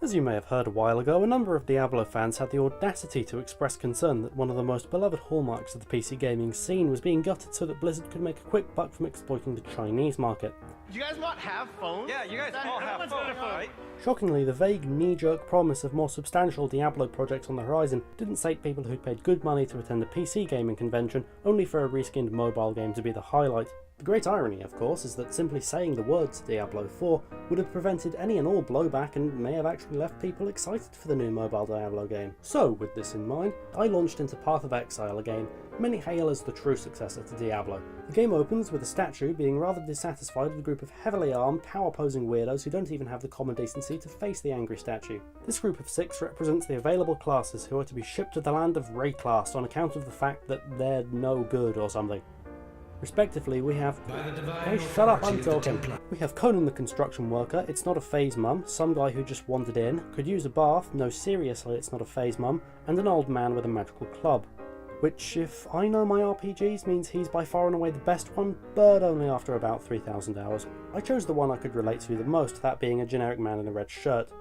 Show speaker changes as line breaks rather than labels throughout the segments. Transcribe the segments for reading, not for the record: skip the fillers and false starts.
As you may have heard a while ago, a number of Diablo fans had the audacity to express concern that one of the most beloved hallmarks of the PC gaming scene was being gutted so that Blizzard could make a quick buck from exploiting the Chinese market.
Do you guys not have phones?
Yeah, you guys all have phones, right?
Shockingly, the vague knee-jerk promise of more substantial Diablo projects on the horizon didn't sate people who'd paid good money to attend a PC gaming convention only for a reskinned mobile game to be the highlight. The great irony, of course, is that simply saying the words Diablo 4 would have prevented any and all blowback and may have actually left people excited for the new mobile Diablo game. So, with this in mind, I launched into Path of Exile, a game many hail as the true successor to Diablo. The game opens with a statue being rather dissatisfied with a group of heavily armed, power-posing weirdos who don't even have the common decency to face the angry statue. This group of 6 represents the available classes who are to be shipped to the land of Rayclast on account of the fact that they're no good or something. Respectively, we have... Hey, shut up, I'm talking. We have Conan the construction worker, it's not a phase mum, some guy who just wandered in, could use a bath, no seriously it's not a phase mum, and an old man with a magical club. Which, if I know my RPGs, means he's by far and away the best one, but only after about 3,000 hours. I chose the one I could relate to the most, that being a generic man in a red shirt.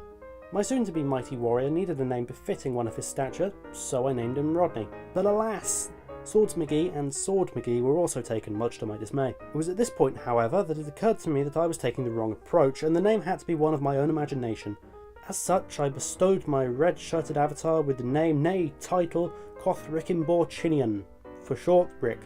My soon-to-be mighty warrior needed a name befitting one of his stature, so I named him Rodney. But alas! Swords McGee and Sword McGee were also taken, much to my dismay. It was at this point, however, that it occurred to me that I was taking the wrong approach, and the name had to be one of my own imagination. As such, I bestowed my red-shirted avatar with the name, nay, title, Koth Rickenbor Chinian, for short, Rick,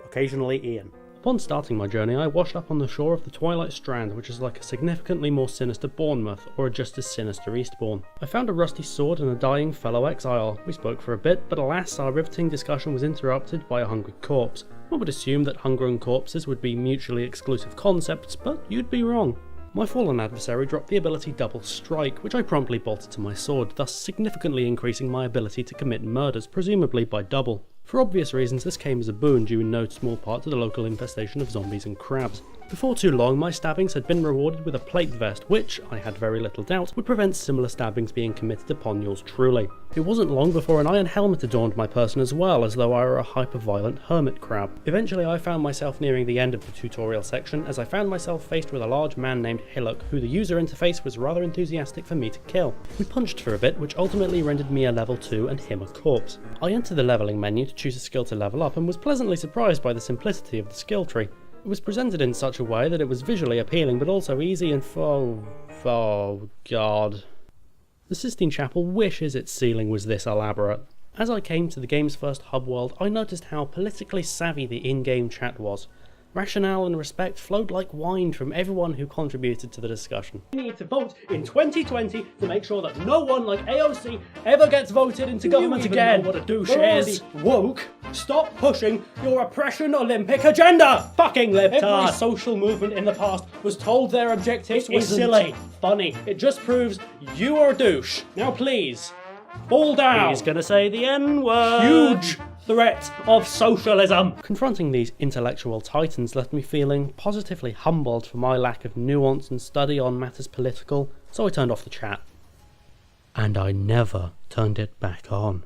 occasionally Ian. Upon starting my journey, I washed up on the shore of the Twilight Strand, which is like a significantly more sinister Bournemouth, or a just as sinister Eastbourne. I found a rusty sword and a dying fellow exile. We spoke for a bit, but alas, our riveting discussion was interrupted by a hungry corpse. One would assume that hunger and corpses would be mutually exclusive concepts, but you'd be wrong. My fallen adversary dropped the ability Double Strike, which I promptly bolted to my sword, thus significantly increasing my ability to commit murders, presumably by double. For obvious reasons, this came as a boon due in no small part to the local infestation of zombies and crabs. Before too long, my stabbings had been rewarded with a plate vest, which, I had very little doubt, would prevent similar stabbings being committed upon yours truly. It wasn't long before an iron helmet adorned my person as well, as though I were a hyper-violent hermit crab. Eventually I found myself nearing the end of the tutorial section, as I found myself faced with a large man named Hillock, who the user interface was rather enthusiastic for me to kill. We punched for a bit, which ultimately rendered me a level 2 and him a corpse. I entered the leveling menu to choose a skill to level up, and was pleasantly surprised by the simplicity of the skill tree. It was presented in such a way that it was visually appealing but also easy and oh god. The Sistine Chapel wishes its ceiling was this elaborate. As I came to the game's first hub world, I noticed how politically savvy the in-game chat was. Rationale and respect flowed like wine from everyone who contributed to the discussion. We need to vote in 2020 to make sure that no one like AOC ever gets voted into government again. Know what a douche is. Woke. Stop pushing your oppression Olympic agenda. Fucking libtard. Every social movement in the past was told their objectives were silly, funny. It just proves you are a douche. Now please, fall down. He's gonna say the N-word. Huge threat of socialism. Confronting these intellectual titans left me feeling positively humbled for my lack of nuance and study on matters political, so I turned off the chat. And I never turned it back on.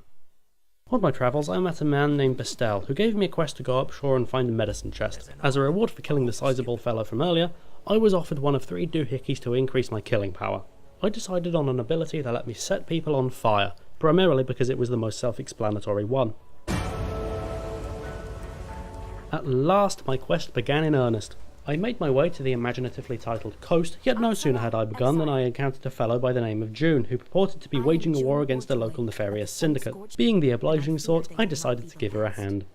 On my travels, I met a man named Bestel, who gave me a quest to go upshore and find a medicine chest. As a reward for killing the sizable fellow from earlier, I was offered one of 3 doohickeys to increase my killing power. I decided on an ability that let me set people on fire, primarily because it was the most self-explanatory one. At last, my quest began in earnest. I made my way to the imaginatively titled coast, yet no sooner had I begun than I encountered a fellow by the name of June, who purported to be waging a war against a local nefarious syndicate. Being the obliging sort, I decided to give her a hand.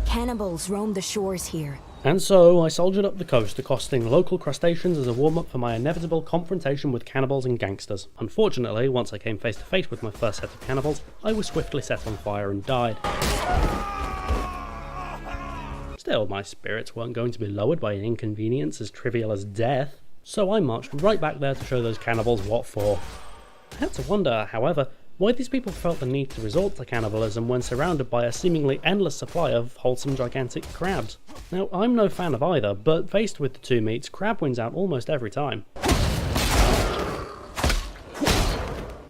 Cannibals roam the shores here.
And so I soldiered up the coast, accosting local crustaceans as a warm-up for my inevitable confrontation with cannibals and gangsters. Unfortunately, once I came face to face with my first set of cannibals, I was swiftly set on fire and died. Still, my spirits weren't going to be lowered by an inconvenience as trivial as death, so I marched right back there to show those cannibals what for. I had to wonder, however, why these people felt the need to resort to cannibalism when surrounded by a seemingly endless supply of wholesome gigantic crabs. Now, I'm no fan of either, but faced with the two meats, crab wins out almost every time.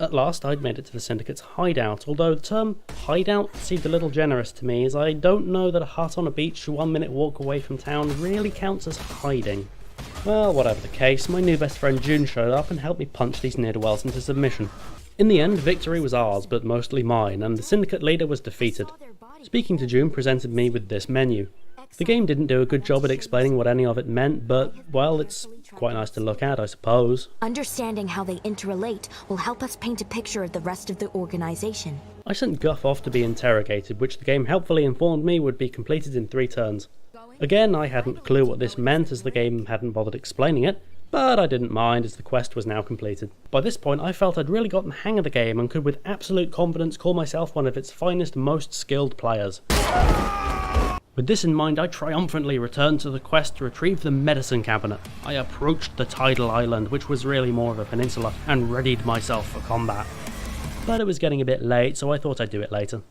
At last, I'd made it to the Syndicate's hideout, although the term hideout seemed a little generous to me, as I don't know that a hut on a beach 1 minute walk away from town really counts as hiding. Well, whatever the case, my new best friend June showed up and helped me punch these ne'er-do-wells into submission. In the end, victory was ours, but mostly mine, and the syndicate leader was defeated. Speaking to June presented me with this menu. The game didn't do a good job at explaining what any of it meant, but, well, it's quite nice to look at, I suppose.
Understanding how they interrelate will help us paint a picture of the rest of the organization.
I sent Guff off to be interrogated, which the game helpfully informed me would be completed in 3 turns. Again, I hadn't a clue what this meant as the game hadn't bothered explaining it, but I didn't mind as the quest was now completed. By this point I felt I'd really gotten the hang of the game and could with absolute confidence call myself one of its finest, most skilled players. With this in mind, I triumphantly returned to the quest to retrieve the medicine cabinet. I approached the tidal island, which was really more of a peninsula, and readied myself for combat. But it was getting a bit late, so I thought I'd do it later.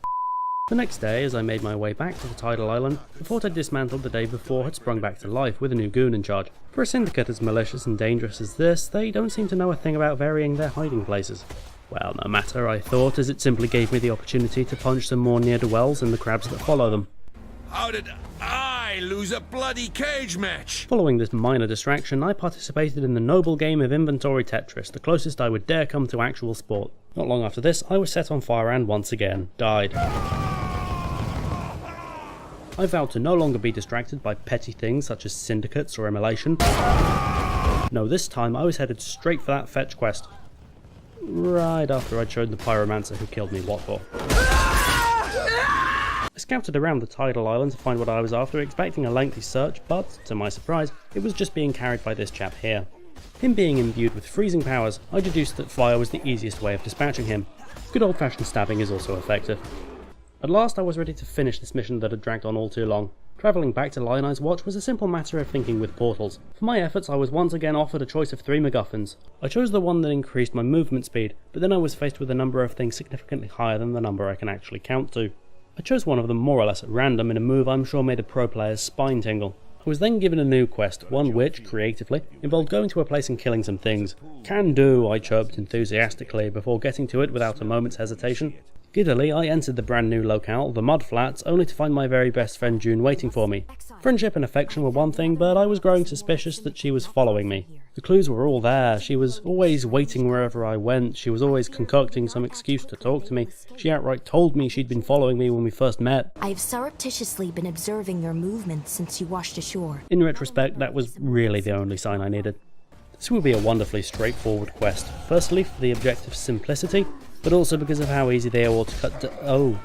The next day, as I made my way back to the tidal island, the fort I'd dismantled the day before had sprung back to life with a new goon in charge. For a syndicate as malicious and dangerous as this, they don't seem to know a thing about varying their hiding places. Well, no matter, I thought, as it simply gave me the opportunity to punch some more ne'er-do-wells and the crabs that follow them.
How did I lose a bloody cage match?
Following this minor distraction, I participated in the noble game of inventory Tetris, the closest I would dare come to actual sport. Not long after this, I was set on fire and once again, died. I vowed to no longer be distracted by petty things such as syndicates or immolation. No, this time I was headed straight for that fetch quest. Right after I'd shown the pyromancer who killed me what for. I scouted around the tidal island to find what I was after, expecting a lengthy search, but, to my surprise, it was just being carried by this chap here. Him being imbued with freezing powers, I deduced that fire was the easiest way of dispatching him. Good old-fashioned stabbing is also effective. At last I was ready to finish this mission that had dragged on all too long. Travelling back to Lioneye's Watch was a simple matter of thinking with portals. For my efforts I was once again offered a choice of 3 MacGuffins. I chose the one that increased my movement speed, but then I was faced with a number of things significantly higher than the number I can actually count to. I chose one of them more or less at random in a move I'm sure made a pro player's spine tingle. I was then given a new quest, one which, creatively, involved going to a place and killing some things. "Can do," I chirped enthusiastically before getting to it without a moment's hesitation. Giddily, I entered the brand new locale, the Mud Flats, only to find my very best friend June waiting for me. Friendship and affection were one thing, but I was growing suspicious that she was following me. The clues were all there. She was always waiting wherever I went. She was always concocting some excuse to talk to me. She outright told me she'd been following me when we first met.
I have surreptitiously been observing your movements since you washed ashore.
In retrospect, that was really the only sign I needed. This would be a wonderfully straightforward quest. Firstly, for the objective's simplicity, but also because of how easy they are to cut to— Oh.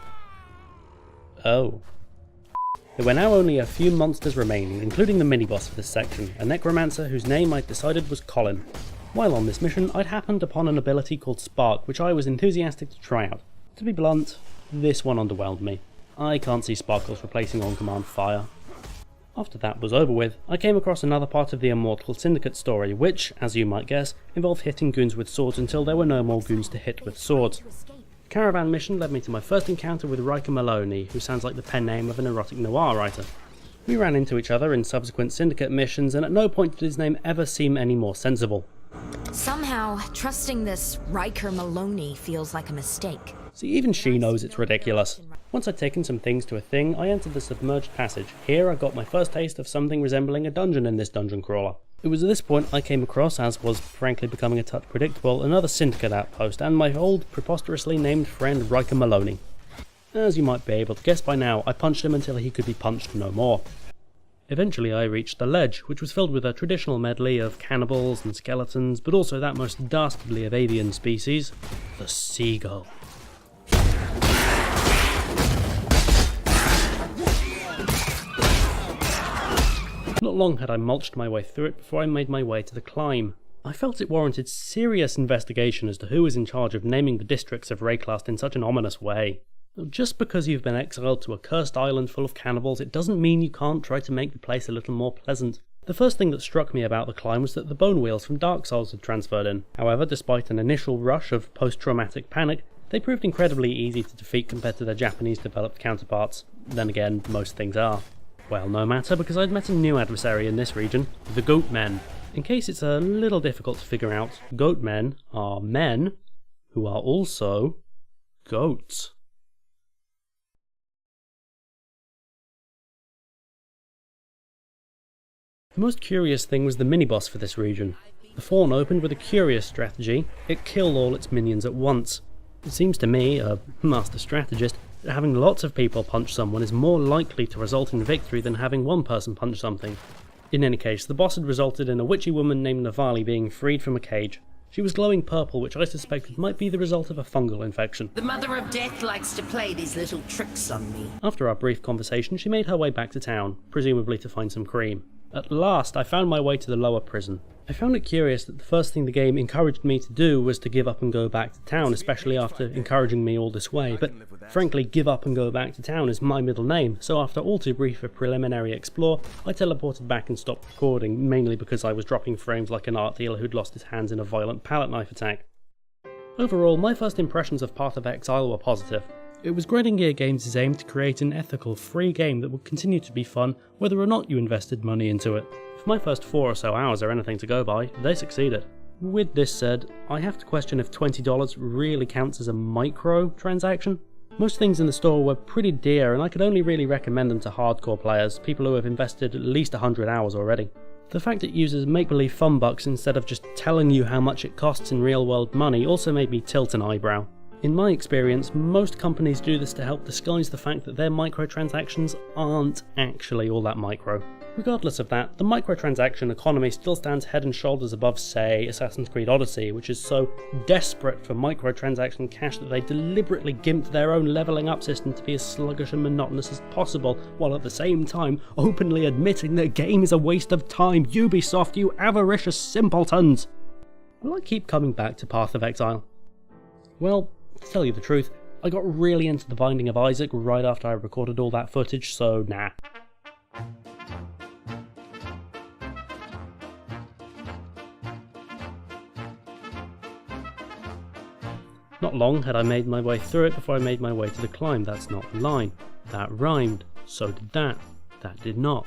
There were now only a few monsters remaining, including the mini-boss for this section, a necromancer whose name I'd decided was Colin. While on this mission, I'd happened upon an ability called Spark, which I was enthusiastic to try out. To be blunt, this one underwhelmed me. I can't see sparkles replacing on-command fire. After that was over with, I came across another part of the Immortal Syndicate story, which, as you might guess, involved hitting goons with swords until there were no more goons to hit with swords. The caravan mission led me to my first encounter with Riker Maloney, who sounds like the pen name of an erotic noir writer. We ran into each other in subsequent Syndicate missions, and at no point did his name ever seem any more sensible.
Somehow, trusting this Riker Maloney feels like a mistake.
See, even she knows it's ridiculous. Once I'd taken some things to a thing, I entered the submerged passage. Here I got my first taste of something resembling a dungeon in this dungeon crawler. It was at this point I came across, as was frankly becoming a touch predictable, another Syndicate outpost, and my old, preposterously named friend Riker Maloney. As you might be able to guess by now, I punched him until he could be punched no more. Eventually I reached the ledge, which was filled with a traditional medley of cannibals and skeletons, but also that most dastardly of avian species, the seagull. Not long had I mulched my way through it before I made my way to the climb. I felt it warranted serious investigation as to who was in charge of naming the districts of Rayclast in such an ominous way. Just because you've been exiled to a cursed island full of cannibals, it doesn't mean you can't try to make the place a little more pleasant. The first thing that struck me about the climb was that the bone wheels from Dark Souls had transferred in. However, despite an initial rush of post-traumatic panic, they proved incredibly easy to defeat compared to their Japanese-developed counterparts. Then again, most things are. Well, no matter, because I'd met a new adversary in this region, the Goatmen. In case it's a little difficult to figure out, Goatmen are men who are also goats. The most curious thing was the mini-boss for this region. The fawn opened with a curious strategy: it killed all its minions at once. It seems to me, a master strategist, that having lots of people punch someone is more likely to result in victory than having one person punch something. In any case, the boss had resulted in a witchy woman named Navali being freed from a cage. She was glowing purple, which I suspected might be the result of a fungal infection.
The Mother of Death likes to play these little tricks on me.
After our brief conversation, she made her way back to town, presumably to find some cream. At last, I found my way to the lower prison. I found it curious that the first thing the game encouraged me to do was to give up and go back to town, especially after encouraging me all this way, but frankly, give up and go back to town is my middle name, so after all too brief a preliminary explore, I teleported back and stopped recording, mainly because I was dropping frames like an art dealer who'd lost his hands in a violent palette knife attack. Overall, my first impressions of Path of Exile were positive. It was Grinding Gear Games' aim to create an ethical, free game that would continue to be fun whether or not you invested money into it. If my first 4 or so hours are anything to go by, they succeeded. With this said, I have to question if $20 really counts as a micro-transaction. Most things in the store were pretty dear, and I could only really recommend them to hardcore players, people who have invested at least 100 hours already. The fact it uses make-believe fun bucks instead of just telling you how much it costs in real-world money also made me tilt an eyebrow. In my experience, most companies do this to help disguise the fact that their microtransactions aren't actually all that micro. Regardless of that, the microtransaction economy still stands head and shoulders above, say, Assassin's Creed Odyssey, which is so desperate for microtransaction cash that they deliberately gimped their own levelling up system to be as sluggish and monotonous as possible, while at the same time openly admitting their game is a waste of time. Ubisoft, you avaricious simpletons! Will I keep coming back to Path of Exile? Well, to tell you the truth, I got really into The Binding of Isaac right after I recorded all that footage, so nah. Not long had I made my way through it before I made my way to the climb. That's not a line. That rhymed. So did that. That did not.